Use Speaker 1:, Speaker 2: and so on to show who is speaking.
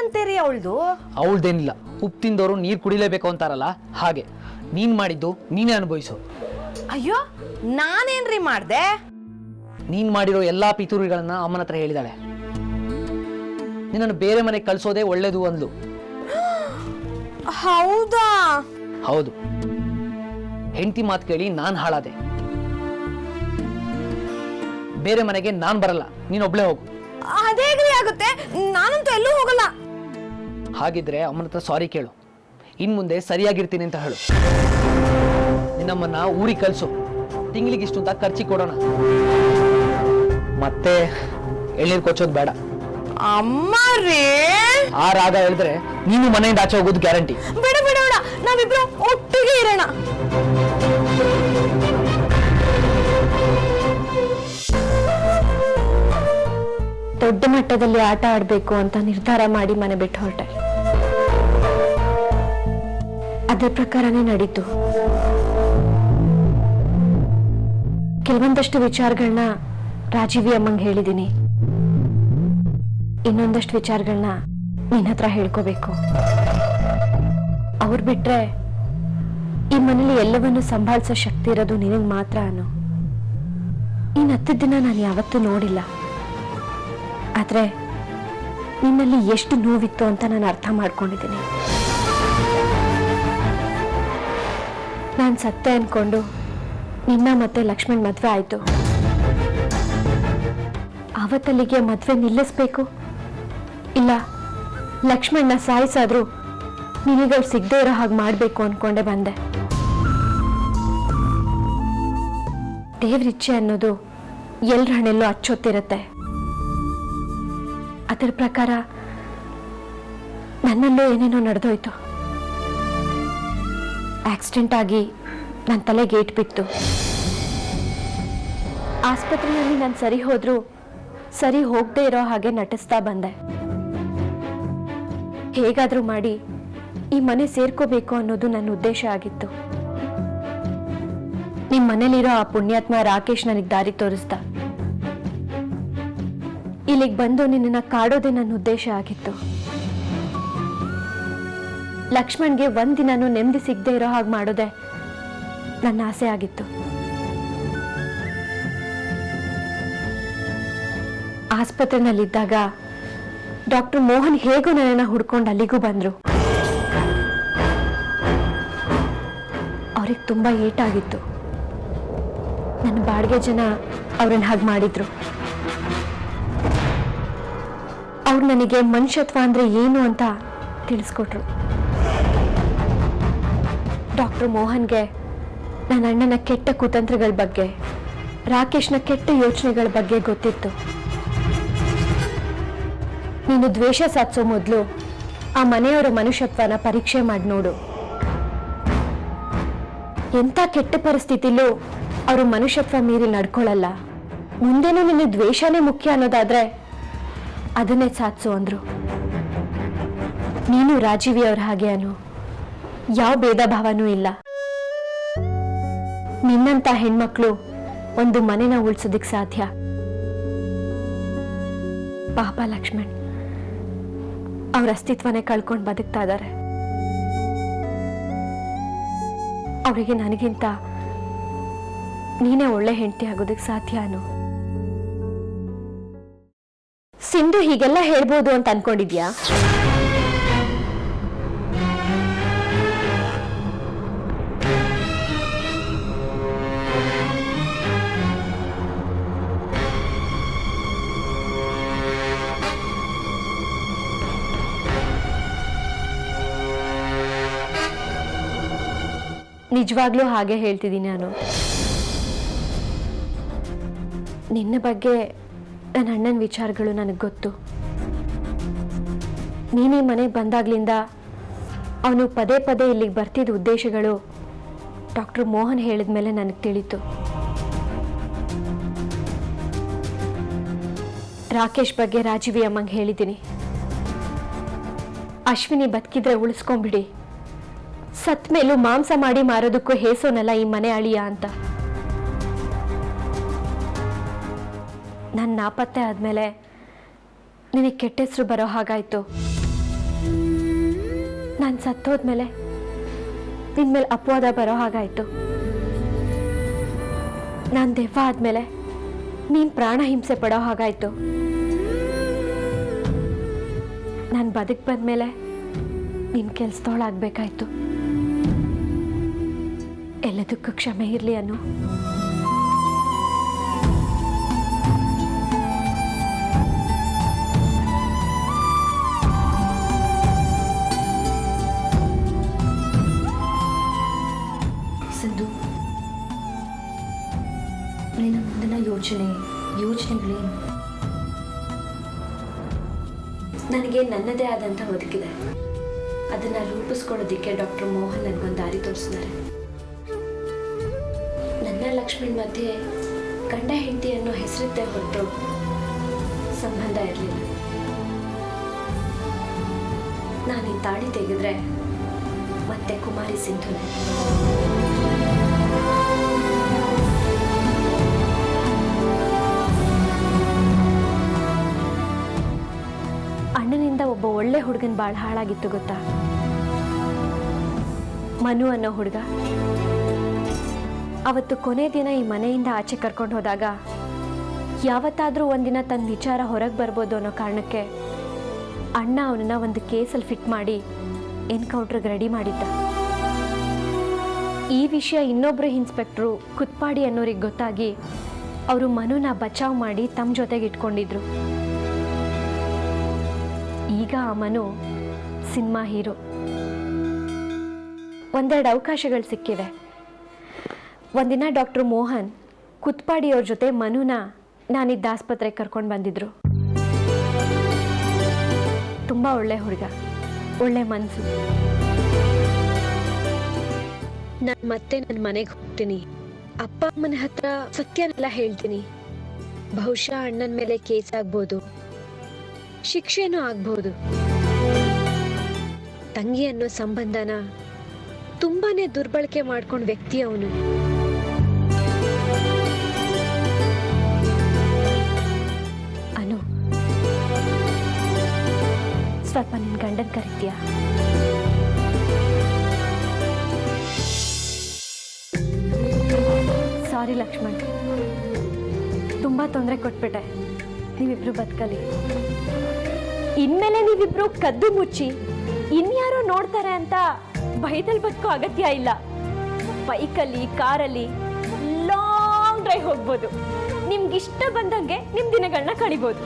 Speaker 1: ಏನಂತೀರಿ ಅವಳ್ದು?
Speaker 2: ಅವಳ್ದೇನಿಲ್ಲ, ಉಪ್ಪು ತಿಂದವರು ನೀರು ಕುಡಿಲೇಬೇಕು ಅಂತಾರಲ್ಲ ಹಾಗೆ. ನೀನ್ ಮಾಡಿದ್ದು ನೀನೇ ಅನುಭವಿಸು.
Speaker 1: ಅಯ್ಯೋ, ನಾನೇನ್ರಿ ಮಾಡ್ದೆ?
Speaker 2: ನೀನ್ ಮಾಡಿರೋ ಎಲ್ಲಾ ಪಿತೂರಿಗಳನ್ನ ಅಮ್ಮನ ಹತ್ರ ಹೇಳಿದಾಳೆ. ನಿನ್ನನ್ನು ಬೇರೆ ಮನೆಗೆ ಕಳ್ಸೋದೇ ಒಳ್ಳೇದು ಅಂದ್ಲು.
Speaker 1: ಹೌದಾ?
Speaker 2: ಹೌದು. ಹೆಂಡತಿ ಮಾತು ಕೇಳಿ ನಾನ್ ಹಾಳಾದೆ. ಬೇರೆ ಮನೆಗೆ ನಾನ್ ಬರಲ್ಲ, ನೀನ್ ಒಬ್ಳೆ ಹೋಗು.
Speaker 1: ಅದೇಗ್ರಿ ಆಗುತ್ತೆ, ನಾನಂತೂ ಎಲ್ಲೂ ಹೋಗಲ್ಲ.
Speaker 2: ಹಾಗಿದ್ರೆ ಅಮ್ಮನ ಹತ್ರ ಸಾರಿ ಕೇಳು. ಇನ್ ಮುಂದೆ ಸರಿಯಾಗಿರ್ತೀನಿ ಅಂತ ಹೇಳು. ನಿನ್ನಮ್ಮನ್ನ ಊರಿಗೆ ಕಳ್ಸು. ತಿಂಗಳಿಗೆ ಇಷ್ಟು ಅಂತ ಖರ್ಚಿಗೆ ಕೊಡೋಣ. ಮತ್ತೆ ಎಳ್ನೀರು ಕೊಚ್ಚೋದು ಬೇಡ.
Speaker 1: ಅಮ್ಮ ರೇ,
Speaker 2: ಆ ರಾಗ ಹೇಳಿದ್ರೆ ನೀನು ಮನೆಯಿಂದ ಆಚೆ ಹೋಗೋದು ಗ್ಯಾರಂಟಿ.
Speaker 1: ಬೇಡ ಬೇಡ ಬೇಡ, ನಾವಿಬ್ರು ಒಟ್ಟಿಗೆ ಇರೋಣ.
Speaker 3: ದೊಡ್ಡ ಮಟ್ಟದಲ್ಲಿ ಆಟ ಆಡ್ಬೇಕು ಅಂತ ನಿರ್ಧಾರ ಮಾಡಿ ಮನೆ ಬಿಟ್ಟು ಹೊರಟೆ. ಅದೇ ಪ್ರಕಾರನೇ ನಡೀತು. ಕೆಲವೊಂದಷ್ಟು ವಿಚಾರಗಳನ್ನ ರಾಜೀವಿ ಅಮ್ಮಂಗೆ ಹೇಳಿದ್ದೀನಿ. ಇನ್ನೊಂದಷ್ಟು ವಿಚಾರಗಳನ್ನ ನಿನ್ನ ಹತ್ರ ಹೇಳ್ಕೋಬೇಕು. ಅವ್ರು ಬಿಟ್ರೆ ಈ ಮನೇಲಿ ಎಲ್ಲವನ್ನೂ ಸಂಭಾಳಿಸೋ ಶಕ್ತಿ ಇರೋದು ನಿನಗೆ ಮಾತ್ರ. ನೀನ್ ಹತ್ತಿದ ದಿನ ನಾನು ಯಾವತ್ತೂ ನೋಡಿಲ್ಲ. ಆದ್ರೆ ನಿನ್ನಲ್ಲಿ ಎಷ್ಟು ನೋವಿತ್ತು ಅಂತ ನಾನು ಅರ್ಥ ಮಾಡ್ಕೊಂಡಿದ್ದೀನಿ. ನಾನು ಸತ್ತೆ ಅನ್ಕೊಂಡು ನಿನ್ನ ಮತ್ತೆ ಲಕ್ಷ್ಮಣ್ ಮದ್ವೆ ಆಯ್ತು. ಆವತ್ತಲ್ಲಿಗೆ ಮದ್ವೆ ನಿಲ್ಲಿಸ್ಬೇಕು, ಇಲ್ಲ ಲಕ್ಷ್ಮಣ್ನ ಸಾಯಿಸಾದ್ರೂ ನಿನಗಳು ಸಿಗದೆ ಇರೋ ಹಾಗೆ ಮಾಡ್ಬೇಕು ಅನ್ಕೊಂಡೆ ಬಂದೆ. ದೇವ್ರಿಚ್ಛೆ ಅನ್ನೋದು ಎಲ್ರ ಹಣೆಲ್ಲೂ ಅಚ್ಚೊತ್ತಿರುತ್ತೆ. ಅದರ ಪ್ರಕಾರ ನನ್ನಲ್ಲೂ ಏನೇನೋ ನಡೆದೋಯ್ತು. ಆಕ್ಸಿಡೆಂಟ್ ಆಗಿ ನನ್ನ ತಲೆಗೆ ಏಟು ಬಿತ್ತು. ಆಸ್ಪತ್ರೆಯಲ್ಲಿ ನಾನು ಸರಿ ಹೋದ್ರೂ ಸರಿ ಹೋಗದೆ ಇರೋ ಹಾಗೆ ನಟಿಸ್ತಾ ಬಂದೆ. ಹೇಗಾದ್ರೂ ಮಾಡಿ ಈ ಮನೆ ಸೇರ್ಕೋಬೇಕು ಅನ್ನೋದು ನನ್ನ ಉದ್ದೇಶ ಆಗಿತ್ತು. ನಿಮ್ಮ ಮನೇಲಿರೋ ಆ ಪುಣ್ಯಾತ್ಮ ರಾಕೇಶ್ ನನಗೆ ದಾರಿ ತೋರಿಸ್ದ. ಇಲ್ಲಿಗೆ ಬಂದು ನಿನ್ನ ಕಾಡೋದೇ ನನ್ನ ಉದ್ದೇಶ ಆಗಿತ್ತು. ಲಕ್ಷ್ಮಣ್ಗೆ ಒಂದಿನಾನು ನೆಮ್ಮದಿ ಸಿಗದೆ ಇರೋ ಹಾಗೆ ಮಾಡೋದೆ ನನ್ನ ಆಸೆ ಆಗಿತ್ತು. ಆಸ್ಪತ್ರೆನಲ್ಲಿದ್ದಾಗ ಡಾಕ್ಟರ್ ಮೋಹನ್ ಹೇಗೂ ನನ್ನನ್ನು ಹುಡ್ಕೊಂಡು ಅಲ್ಲಿಗೂ ಬಂದ್ರು. ಅವ್ರಿಗೆ ತುಂಬಾ ಏಟಾಗಿತ್ತು. ನನ್ನ ಬಾಡಿಗೆ ಜನ ಅವ್ರನ್ನ ಹಾಗೆ ಮಾಡಿದ್ರು. ಅವ್ರು ನನಗೆ ಮನುಷ್ಯತ್ವ ಅಂದ್ರೆ ಏನು ಅಂತ ತಿಳಿಸ್ಕೊಟ್ರು. ಡಾಕ್ಟರ್ ಮೋಹನ್ಗೆ ನನ್ನ ಅಣ್ಣನ ಕೆಟ್ಟ ಕುತಂತ್ರಗಳ ಬಗ್ಗೆ, ರಾಕೇಶ್ನ ಕೆಟ್ಟ ಯೋಚನೆಗಳ ಬಗ್ಗೆ ಗೊತ್ತಿತ್ತು. ನೀನು ದ್ವೇಷ ಸಾಧಿಸೋ ಮೊದಲು ಆ ಮನೆಯವರ ಮನುಷ್ಯತ್ವನ ಪರೀಕ್ಷೆ ಮಾಡಿ ನೋಡು. ಎಂಥ ಕೆಟ್ಟ ಪರಿಸ್ಥಿತಿಲೂ ಅವರು ಮನುಷ್ಯತ್ವ ಮೀರಿ ನಡ್ಕೊಳ್ಳಲ್ಲ. ಮುಂದೇನೂ ನಿನ್ನ ದ್ವೇಷನೇ ಮುಖ್ಯ ಅನ್ನೋದಾದ್ರೆ ಅದನ್ನೇ ಸಾಧಿಸು ಅಂದ್ರು. ನೀನು ರಾಜೀವಿ ಅವ್ರ ಹಾಗೆ ಅನು, ಯಾವ ಭೇದ ಭಾವನೂ ಇಲ್ಲ. ನಿನ್ನಂತ ಹೆಣ್ಮಕ್ಳು ಒಂದು ಮನೆನ ಉಳಿಸೋದಿಕ್ ಸಾಧ್ಯ. ಪಾಪ ಲಕ್ಷ್ಮಣ್ ಅವ್ರ ಅಸ್ತಿತ್ವನೇ ಕಳ್ಕೊಂಡು ಬದುಕ್ತಾ ಇದ್ದಾರೆ. ಅವರಿಗೆ ನನಗಿಂತ ನೀನೇ ಒಳ್ಳೆ ಹೆಂಡತಿ ಆಗೋದಕ್ಕೆ ಸಾಧ್ಯ ಅನು. ಸಿಂಧು ಹೀಗೆಲ್ಲ ಹೇಳ್ಬೋದು ಅಂತ ಅನ್ಕೊಂಡಿದ್ಯಾ? ನಿಜವಾಗ್ಲೂ ಹಾಗೆ ಹೇಳ್ತಿದ್ದೀನಿ ನಾನು. ನಿನ್ನ ಬಗ್ಗೆ ನನ್ನ ಅಣ್ಣನ ವಿಚಾರಗಳು ನನಗೆ ಗೊತ್ತು. ನೀನೇ ಮನೆಗೆ ಬಂದಾಗ್ಲಿಂದ ಅವನು ಪದೇ ಪದೇ ಇಲ್ಲಿಗೆ ಬರ್ತಿದ್ದ ಉದ್ದೇಶಗಳು ಡಾಕ್ಟರ್ ಮೋಹನ್ ಹೇಳಿದ ಮೇಲೆ ನನಗೆ ತಿಳಿತು. ರಾಕೇಶ್ ಬಗ್ಗೆ ರಾಜೀವಿ ಅಮ್ಮಂಗೆ ಹೇಳಿದ್ದೀನಿ. ಅಶ್ವಿನಿ ಬದುಕಿದ್ರೆ ಉಳಿಸ್ಕೊಂಡ್ಬಿಡಿ, ಸತ್ ಮೇಲೂ ಮಾಂಸ ಮಾಡಿ ಮಾರೋದಕ್ಕೂ ಹೇಸೋನಲ್ಲ ಈ ಮನೆ ಅಳಿಯ ಅಂತ. ನನ್ನ ನಾಪತ್ತೆ ಆದ್ಮೇಲೆ ನಿನಗೆ ಕೆಟ್ಟ ಹೆಸರು ಬರೋ ಹಾಗಾಯ್ತು. ನಾನು ಸತ್ತೋದ್ಮೇಲೆ ನಿನ್ಮೇಲೆ ಅಪವಾದ ಬರೋ ಹಾಗಾಯ್ತು. ನಾನು ದೆವ್ವ ಆದ್ಮೇಲೆ ನೀನ್ ಪ್ರಾಣ ಹಿಂಸೆ ಪಡೋ ಹಾಗಾಯ್ತು. ನಾನು ಬದುಕ್ ಬಂದ್ಮೇಲೆ ನಿನ್ ಕೆಲ್ಸದವಳಾಗ್ಬೇಕಾಯ್ತು. ಎಲ್ಲದಕ್ಕೂ ಕ್ಷಮೆ ಇರ್ಲಿ ಅನ್ನು.
Speaker 4: ಸಿಂಧು, ನಿನ್ನ ಮುಂದಿನ ಯೋಚನೆಗಳೇನು? ನನಗೆ ನನ್ನದೇ ಆದಂಥ ಬದುಕಿದೆ. ಅದನ್ನು ರೂಪಿಸ್ಕೊಳ್ಳೋದಕ್ಕೆ ಡಾಕ್ಟರ್ ಮೋಹನ್ ನನಗೊಂದು ದಾರಿ ತೋರಿಸಿದ್ದಾರೆ. ನನ್ನ ಲಕ್ಷ್ಮಣ್ ಮಧ್ಯೆ ಗಂಡ ಹೆಂಡತಿ ಅನ್ನೋ ಹೆಸರಿದ್ದೇ ಹೊರತು ಸಂಬಂಧ ಇರಲಿಲ್ಲ. ನಾನು ಈ ತಾಳಿ ತೆಗೆದ್ರೆ ಮತ್ತೆ ಕುಮಾರಿ ಸಿಂಧುನೇ.
Speaker 3: ಅಣ್ಣನಿಂದ ಒಬ್ಬ ಒಳ್ಳೆ ಹುಡುಗನ ಬಾಳ ಹಾಳಾಗಿತ್ತು ಗೊತ್ತಾ? ಮನು ಅನ್ನೋ ಹುಡುಗ. ಅವತ್ತು ಕೊನೆ ದಿನ ಈ ಮನೆಯಿಂದ ಆಚೆ ಕರ್ಕೊಂಡು ಹೋದಾಗ ಯಾವತ್ತಾದ್ರೂ ಒಂದಿನ ತನ್ನ ವಿಚಾರ ಹೊರಗೆ ಬರ್ಬೋದು ಅನ್ನೋ ಕಾರಣಕ್ಕೆ ಅಣ್ಣ ಅವನನ್ನ ಒಂದು ಕೇಸಲ್ಲಿ ಫಿಟ್ ಮಾಡಿ ಎನ್ಕೌಂಟ್ರಿಗೆ ರೆಡಿ ಮಾಡಿದ್ದ. ಈ ವಿಷಯ ಇನ್ನೊಬ್ರು ಇನ್ಸ್ಪೆಕ್ಟ್ರು ಕುತ್ಪಾಡಿ ಅನ್ನೋರಿಗೆ ಗೊತ್ತಾಗಿ ಅವರು ಮನುನ ಬಚಾವ್ ಮಾಡಿ ತಮ್ಮ ಜೊತೆಗೆ ಇಟ್ಕೊಂಡಿದ್ರು. ಈಗ ಆ ಮನು ಸಿನಿಮಾ ಹೀರೋ. ಒಂದೆರಡು ಅವಕಾಶಗಳು ಸಿಕ್ಕಿವೆ. ಒಂದಿನ ಡಾಕ್ಟರ್ ಮೋಹನ್ ಕುತ್ಪಾಡಿಯವ್ರ ಜೊತೆ ಮನುನ ನಾನಿದ್ದ ಆಸ್ಪತ್ರೆಗೆ ಕರ್ಕೊಂಡು ಬಂದಿದ್ರು. ತುಂಬ ಒಳ್ಳೆ ಹುಡುಗ, ಒಳ್ಳೆ ಮನಸ್ಸು. ನಾನು ಮತ್ತೆ ನನ್ನ ಮನೆಗೆ ಹೋಗ್ತೀನಿ. ಅಪ್ಪ ಅಮ್ಮನ ಹತ್ರ ಸತ್ಯನೆಲ್ಲ ಹೇಳ್ತೀನಿ. ಬಹುಶಃ ಅಣ್ಣನ ಮೇಲೆ ಕೇಸ್ ಆಗ್ಬೋದು, ಶಿಕ್ಷೆನೂ ಆಗ್ಬಹುದು. ತಂಗಿ ಅನ್ನೋ ಸಂಬಂಧನ ತುಂಬಾನೇ ದುರ್ಬಳಕೆ ಮಾಡ್ಕೊಂಡ್ ವ್ಯಕ್ತಿ ಅವನು. ಅನು, ಸ್ವಲ್ಪ ನಿನ್ ಗಂಡನ್ ಕರಿತೀಯಾ? ಸಾರಿ ಲಕ್ಷ್ಮಣ್, ತುಂಬಾ ತೊಂದರೆ ಕೊಟ್ಬಿಟ್ಟೆ. ನೀವಿಬ್ರು ಬದುಕಲಿ. ಇನ್ಮೇಲೆ ನೀವಿಬ್ರು ಕದ್ದು ಮುಚ್ಚಿ ಇನ್ಯಾರೋ ನೋಡ್ತಾರೆ ಅಂತ ಭಯದಲ್ಲಿ ಬದುಕೋ ಅಗತ್ಯ ಇಲ್ಲ. ಬೈಕಲ್ಲಿ, ಕಾರಲ್ಲಿ ಲಾಂಗ್ ಡ್ರೈವ್ ಹೋಗ್ಬೋದು. ನಿಮ್ಗಿಷ್ಟ ಬಂದಂಗೆ ನಿಮ್ ದಿನಗಳನ್ನ ಕಳಿಬೋದು.